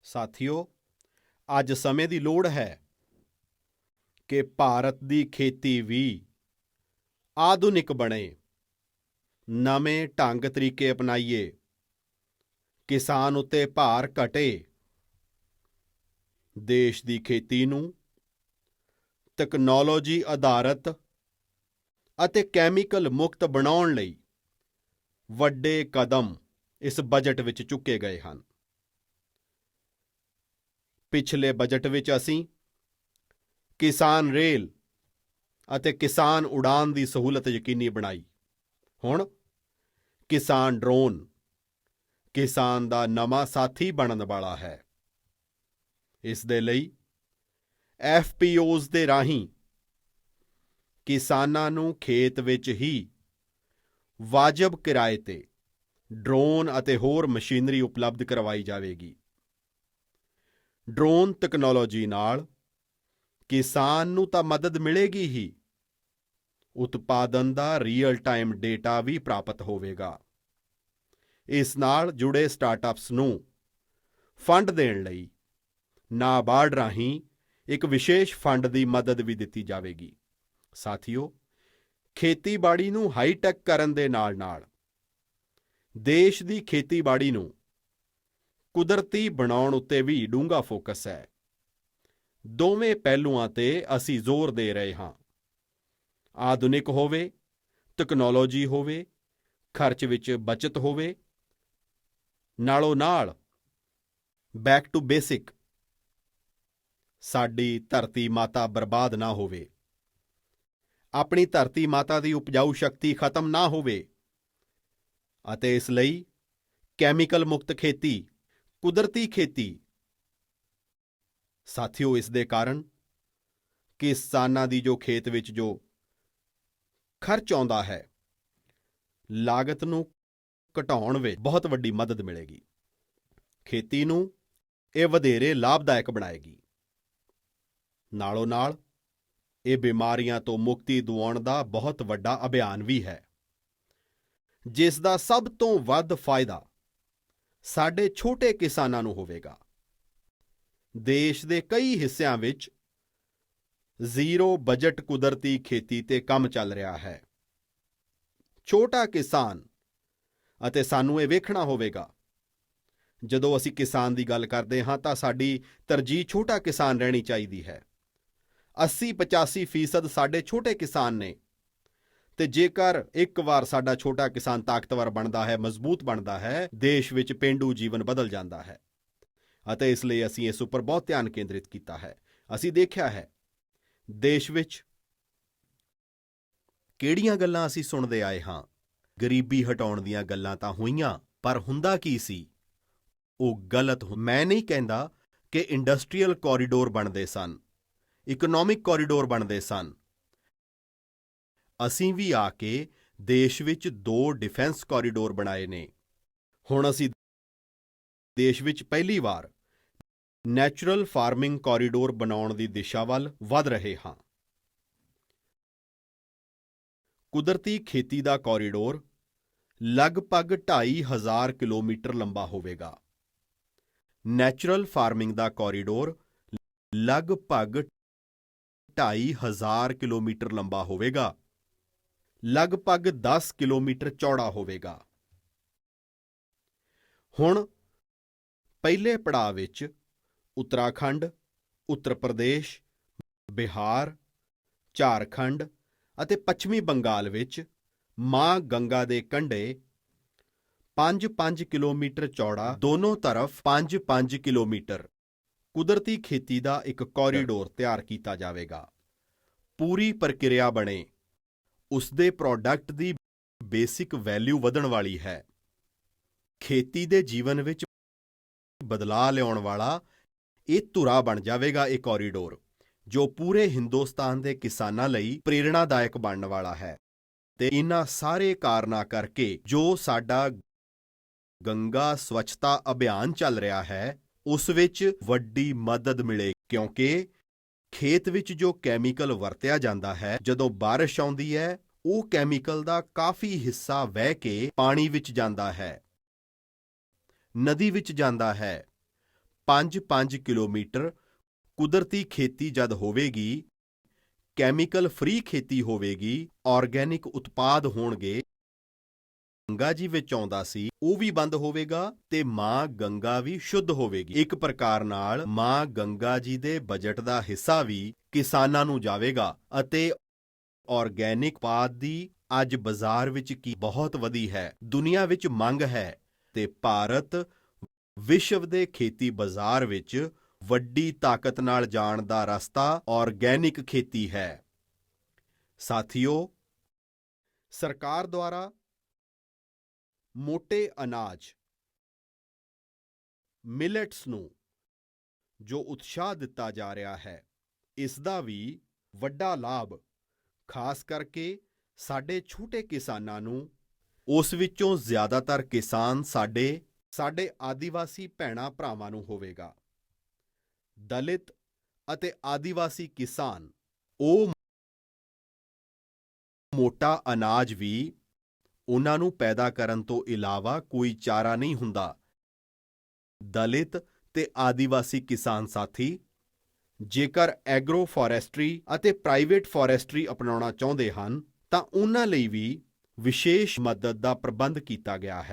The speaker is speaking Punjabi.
ਸਾਥੀਓ, ਅੱਜ ਸਮੇਂ ਦੀ ਲੋੜ ਹੈ ਕਿ ਭਾਰਤ ਦੀ ਖੇਤੀ ਵੀ ਆਧੁਨਿਕ ਬਣੇ, ਨਵੇਂ ਢੰਗ ਤਰੀਕੇ ਅਪਣਾਈਏ, ਕਿਸਾਨ ਉੱਤੇ ਭਾਰ ਘਟੇ, ਦੇਸ਼ ਦੀ ਖੇਤੀ ਨੂੰ ਤਕਨਾਲੋਜੀ ਆਧਾਰਿਤ ਅਤੇ ਕੈਮੀਕਲ ਮੁਕਤ ਬਣਾਉਣ ਲਈ ਵੱਡੇ ਕਦਮ ਇਸ ਬਜਟ ਵਿੱਚ ਚੁੱਕੇ ਗਏ ਹਨ। ਪਿਛਲੇ ਬਜਟ ਵਿੱਚ ਅਸੀਂ ਕਿਸਾਨ ਰੇਲ ਅਤੇ ਕਿਸਾਨ ਉਡਾਨ ਦੀ ਸਹੂਲਤ ਯਕੀਨੀ ਬਣਾਈ। ਹੁਣ ਕਿਸਾਨ ਡਰੋਨ ਕਿਸਾਨ ਦਾ ਨਵਾਂ ਸਾਥੀ ਬਣਨ ਵਾਲਾ ਹੈ। ਇਸ ਦੇ ਲਈ FPOs ਦੇ ਰਾਹੀਂ ਕਿਸਾਨਾਂ ਨੂੰ ਖੇਤ ਵਿੱਚ ਹੀ ਵਾਜਬ ਕਿਰਾਏ ਤੇ ਡਰੋਨ ਅਤੇ ਹੋਰ ਮਸ਼ੀਨਰੀ ਉਪਲਬਧ ਕਰਵਾਈ ਜਾਵੇਗੀ। ਡਰੋਨ ਤਕਨਾਲੋਜੀ ਨਾਲ ਕਿਸਾਨ ਨੂੰ ਤਾਂ ਮਦਦ ਮਿਲੇਗੀ ਹੀ, ਉਤਪਾਦਨ ਦਾ ਰੀਅਲ ਟਾਈਮ ਡੇਟਾ ਵੀ ਪ੍ਰਾਪਤ ਹੋਵੇਗਾ। ਇਸ ਨਾਲ ਜੁੜੇ ਸਟਾਰਟਅਪਸ ਨੂੰ ਫੰਡ ਦੇਣ ਲਈ ਨਾਬਾਰਡ ਰਾਹੀਂ ਇੱਕ ਵਿਸ਼ੇਸ਼ ਫੰਡ ਦੀ ਮਦਦ ਵੀ ਦਿੱਤੀ ਜਾਵੇਗੀ। ਸਾਥੀਓ, ਖੇਤੀਬਾੜੀ ਨੂੰ ਹਾਈਟੈਕ ਕਰਨ ਦੇ ਨਾਲ-ਨਾਲ ਦੇਸ਼ ਦੀ ਖੇਤੀਬਾੜੀ ਨੂੰ ਕੁਦਰਤੀ ਬਣਾਉਣ ਉੱਤੇ ਵੀ ਡੂੰਘਾ ਫੋਕਸ ਹੈ। ਦੋਵੇਂ ਪਹਿਲੂਆਂ ਤੇ ਅਸੀਂ ਜ਼ੋਰ ਦੇ ਰਹੇ ਹਾਂ। ਆਧੁਨਿਕ ਹੋਵੇ, ਤਕਨਾਲੋਜੀ ਹੋਵੇ, ਖਰਚ ਵਿੱਚ ਬਚਤ ਹੋਵੇ, ਨਾਲੋਂ ਨਾਲ ਬੈਕ ਟੂ ਬੇਸਿਕ, ਸਾਡੀ ਧਰਤੀ ਮਾਤਾ ਬਰਬਾਦ ਨਾ ਹੋਵੇ, ਆਪਣੀ ਧਰਤੀ ਮਾਤਾ ਦੀ ਉਪਜਾਊ ਸ਼ਕਤੀ ਖਤਮ ਨਾ ਹੋਵੇ ਅਤੇ ਇਸ ਲਈ ਕੈਮੀਕਲ ਮੁਕਤ ਖੇਤੀ, ਕੁਦਰਤੀ ਖੇਤੀ। ਸਾਥੀਓ, ਇਸ ਦੇ ਕਾਰਨ ਕਿਸਾਨਾਂ ਦੀ ਜੋ ਖੇਤ ਵਿੱਚ ਜੋ ਖਰਚ ਆਉਂਦਾ ਹੈ, ਲਾਗਤ ਨੂੰ ਘਟਾਉਣ ਵਿੱਚ ਬਹੁਤ ਵੱਡੀ ਮਦਦ ਮਿਲੇਗੀ। ਖੇਤੀ ਨੂੰ ਇਹ ਵਧੇਰੇ ਲਾਭਦਾਇਕ ਬਣਾਏਗੀ। ਨਾਲੋਂ ਨਾਲ ਇਹ ਬਿਮਾਰੀਆਂ ਤੋਂ ਮੁਕਤੀ ਦਿਵਾਉਣ ਦਾ ਬਹੁਤ ਵੱਡਾ ਅਭਿਆਨ ਵੀ ਹੈ, ਜਿਸ ਦਾ ਸਭ ਤੋਂ ਵੱਧ ਫਾਇਦਾ ਸਾਡੇ ਛੋਟੇ ਕਿਸਾਨਾਂ ਨੂੰ ਹੋਵੇਗਾ। ਦੇਸ਼ ਦੇ ਕਈ ਹਿੱਸਿਆਂ ਵਿੱਚ ਜ਼ੀਰੋ ਬਜਟ ਕੁਦਰਤੀ ਖੇਤੀ ਤੇ ਕੰਮ ਚੱਲ ਰਿਹਾ ਹੈ। ਛੋਟਾ ਕਿਸਾਨ, ਅਤੇ ਸਾਨੂੰ ਇਹ ਵੇਖਣਾ ਹੋਵੇਗਾ, ਜਦੋਂ ਅਸੀਂ ਕਿਸਾਨ ਦੀ ਗੱਲ ਕਰਦੇ ਹਾਂ ਤਾਂ ਸਾਡੀ ਤਰਜੀਹ ਛੋਟਾ ਕਿਸਾਨ ਰਹਿਣੀ ਚਾਹੀਦੀ ਹੈ। 80-85% ਸਾਡੇ ਛੋਟੇ ਕਿਸਾਨ ਨੇ, ਤੇ ਜੇਕਰ ਇੱਕ ਵਾਰ ਸਾਡਾ ਛੋਟਾ ਕਿਸਾਨ ਤਾਕਤਵਰ ਬਣਦਾ ਹੈ, ਮਜ਼ਬੂਤ ਬਣਦਾ ਹੈ, ਦੇਸ਼ ਵਿੱਚ ਪੇਂਡੂ ਜੀਵਨ ਬਦਲ ਜਾਂਦਾ ਹੈ। ਅਤੇ ਇਸ ਲਈ ਅਸੀਂ ਇਸ ਉੱਪਰ ਬਹੁਤ ਧਿਆਨ ਕੇਂਦਰਿਤ ਕੀਤਾ ਹੈ। ਅਸੀਂ ਦੇਖਿਆ ਹੈ ਦੇਸ਼ ਵਿੱਚ ਕਿਹੜੀਆਂ ਗੱਲਾਂ ਅਸੀਂ ਸੁਣਦੇ ਆਏ ਹਾਂ। ਗਰੀਬੀ ਹਟਾਉਣ ਦੀਆਂ ਗੱਲਾਂ ਤਾਂ ਹੋਈਆਂ, ਪਰ ਹੁੰਦਾ ਕੀ ਸੀ? ਉਹ ਗਲਤ। ਮੈਂ ਨਹੀਂ ਕਹਿੰਦਾ ਕਿ ਇੰਡਸਟਰੀਅਲ ਕੋਰੀਡੋਰ ਬਣਦੇ ਸਨ, ਇਕਨੋਮਿਕ ਕੋਰੀਡੋਰ ਬਣਦੇ ਸਨ। ਅਸੀਂ ਵੀ ਆ ਕੇ ਦੇਸ਼ ਵਿੱਚ 2 ਡਿਫੈਂਸ ਕੋਰੀਡੋਰ ਬਣਾਏ ਨੇ। ਹੁਣ ਅਸੀਂ ਦੇਸ਼ ਵਿੱਚ ਪਹਿਲੀ ਵਾਰ ਨੈਚੁਰਲ ਫਾਰਮਿੰਗ ਕੋਰੀਡੋਰ ਬਣਾਉਣ ਦੀ ਦਿਸ਼ਾ ਵੱਲ ਵਧ ਰਹੇ ਹਾਂ। ਕੁਦਰਤੀ ਖੇਤੀ ਦਾ ਕੋਰੀਡੋਰ ਲਗਭਗ 2500 ਕਿਲੋਮੀਟਰ ਲੰਬਾ ਹੋਵੇਗਾ। ਨੈਚੁਰਲ ਫਾਰਮਿੰਗ ਦਾ ਕੋਰੀਡੋਰ ਲਗਭਗ 2500 ਕਿਲੋਮੀਟਰ ਲੰਬਾ ਹੋਵੇਗਾ, ਲਗਭਗ 10 ਕਿਲੋਮੀਟਰ ਚੌੜਾ ਹੋਵੇਗਾ। ਹੁਣ ਪਹਿਲੇ ਪੜਾਅ ਵਿੱਚ ਉੱਤਰਾਖੰਡ, ਉੱਤਰ ਪ੍ਰਦੇਸ਼, ਬਿਹਾਰ, ਝਾਰਖੰਡ ਅਤੇ ਪੱਛਮੀ ਬੰਗਾਲ ਵਿੱਚ ਮਾਂ ਗੰਗਾ ਦੇ ਕੰਢੇ 5-5 ਕਿਲੋਮੀਟਰ ਚੌੜਾ, ਦੋਨੋਂ ਤਰਫ 5-5 ਕਿਲੋਮੀਟਰ ਕੁਦਰਤੀ ਖੇਤੀ ਦਾ ਇੱਕ ਕੋਰੀਡੋਰ ਤਿਆਰ ਕੀਤਾ ਜਾਵੇਗਾ। ਪੂਰੀ ਪ੍ਰਕਿਰਿਆ ਬਣੇ, ਉਸਦੇ ਪ੍ਰੋਡਕਟ ਦੀ ਬੇਸਿਕ ਵੈਲਿਊ ਵਧਣ ਵਾਲੀ ਹੈ। ਖੇਤੀ ਦੇ ਜੀਵਨ ਵਿੱਚ ਬਦਲਾਅ ਲਿਆਉਣ ਵਾਲਾ ਇਹ ਧੁਰਾ ਬਣ ਜਾਵੇਗਾ। ਇਹ ਕੋਰੀਡੋਰ ਜੋ ਪੂਰੇ ਹਿੰਦੁਸਤਾਨ ਦੇ ਕਿਸਾਨਾਂ ਲਈ ਪ੍ਰੇਰਣਾਦਾਇਕ ਬਣਨ ਵਾਲਾ ਹੈ। ਤੇ ਇਹਨਾਂ ਸਾਰੇ ਕਾਰਨਾਂ ਕਰਕੇ ਜੋ ਸਾਡਾ ਗੰਗਾ ਸਵੱਛਤਾ ਅਭਿਆਨ ਚੱਲ ਰਿਹਾ ਹੈ, ਉਸ ਵਿੱਚ ਵੱਡੀ ਮਦਦ ਮਿਲੇ, ਕਿਉਂਕਿ ਖੇਤ ਵਿੱਚ ਜੋ ਕੈਮੀਕਲ ਵਰਤਿਆ ਜਾਂਦਾ ਹੈ, ਜਦੋਂ ਬਾਰਿਸ਼ ਆਉਂਦੀ ਹੈ, ਉਹ ਕੈਮੀਕਲ ਦਾ ਕਾਫੀ ਹਿੱਸਾ ਵਹਿ ਕੇ ਪਾਣੀ ਵਿੱਚ ਜਾਂਦਾ ਹੈ, ਨਦੀ ਵਿੱਚ ਜਾਂਦਾ ਹੈ, 5-5 ਕਿਲੋਮੀਟਰ ਕੁਦਰਤੀ ਖੇਤੀ ਜਦ ਹੋਵੇਗੀ, ਕੈਮੀਕਲ ਫ੍ਰੀ ਖੇਤੀ ਹੋਵੇਗੀ, ਆਰਗੈਨਿਕ ਉਤਪਾਦ ਹੋਣਗੇ, ਗੰਗਾ ਜੀ ਵਿੱਚ ਆਉਂਦਾ ਸੀ ਉਹ ਵੀ ਬੰਦ ਹੋਵੇਗਾ ਤੇ ਮਾਂ ਗੰਗਾ ਵੀ ਸ਼ੁੱਧ ਹੋਵੇਗੀ। ਇੱਕ ਪ੍ਰਕਾਰ ਨਾਲ ਮਾਂ ਗੰਗਾ ਜੀ ਦੇ ਬਜਟ ਦਾ ਹਿੱਸਾ ਵੀ ਕਿਸਾਨਾਂ ਨੂੰ ਜਾਵੇਗਾ ਅਤੇ ਆਰਗੈਨਿਕ ਉਤਪਾਦ ਦੀ ਅੱਜ ਬਾਜ਼ਾਰ ਵਿੱਚ ਕੀ ਬਹੁਤ ਵਧੀ ਹੈ, ਦੁਨੀਆ ਵਿੱਚ ਮੰਗ ਹੈ ਤੇ ਭਾਰਤ ਵਿਸ਼ਵ ਦੇ ਖੇਤੀ ਬਾਜ਼ਾਰ ਵਿੱਚ ਵੱਡੀ ਤਾਕਤ ਨਾਲ ਜਾਣ ਦਾ ਰਸਤਾ ਆਰਗੈਨਿਕ ਖੇਤੀ ਹੈ। ਸਾਥੀਓ, ਸਰਕਾਰ ਦੁਆਰਾ ਮੋਟੇ ਅਨਾਜ ਮਿਲਟਸ ਨੂੰ ਜੋ ਉਤਸ਼ਾਹ ਦਿੱਤਾ ਜਾ ਰਿਹਾ ਹੈ, ਇਸ ਦਾ ਵੀ ਵੱਡਾ ਲਾਭ ਖਾਸ ਕਰਕੇ ਸਾਡੇ ਛੋਟੇ ਕਿਸਾਨਾਂ ਨੂੰ, ਉਸ ਵਿੱਚੋਂ ਜ਼ਿਆਦਾਤਰ ਕਿਸਾਨ ਸਾਡੇ ਆਦੀਵਾਸੀ ਭੈਣਾਂ ਭਰਾਵਾਂ ਨੂੰ ਹੋਵੇਗਾ। ਦਲਿਤ ਅਤੇ ਆਦੀਵਾਸੀ ਕਿਸਾਨ ਉਹ ਮੋਟਾ ਅਨਾਜ ਵੀ ਉਹਨਾਂ ਨੂੰ ਪੈਦਾ ਕਰਨ ਤੋਂ ਇਲਾਵਾ ਕੋਈ ਚਾਰਾ ਨਹੀਂ ਹੁੰਦਾ। ਦਲਿਤ ਤੇ ਆਦੀਵਾਸੀ ਕਿਸਾਨ ਸਾਥੀ ਜੇਕਰ ਐਗਰੋ ਫੋਰੈਸਟਰੀ ਅਤੇ ਪ੍ਰਾਈਵੇਟ ਫੋਰੈਸਟਰੀ ਅਪਣਾਉਣਾ ਚਾਹੁੰਦੇ ਹਨ ਤਾਂ ਉਹਨਾਂ ਲਈ ਵੀ ਵਿਸ਼ੇਸ਼ ਮਦਦ ਦਾ ਪ੍ਰਬੰਧ ਕੀਤਾ ਗਿਆ ਹੈ।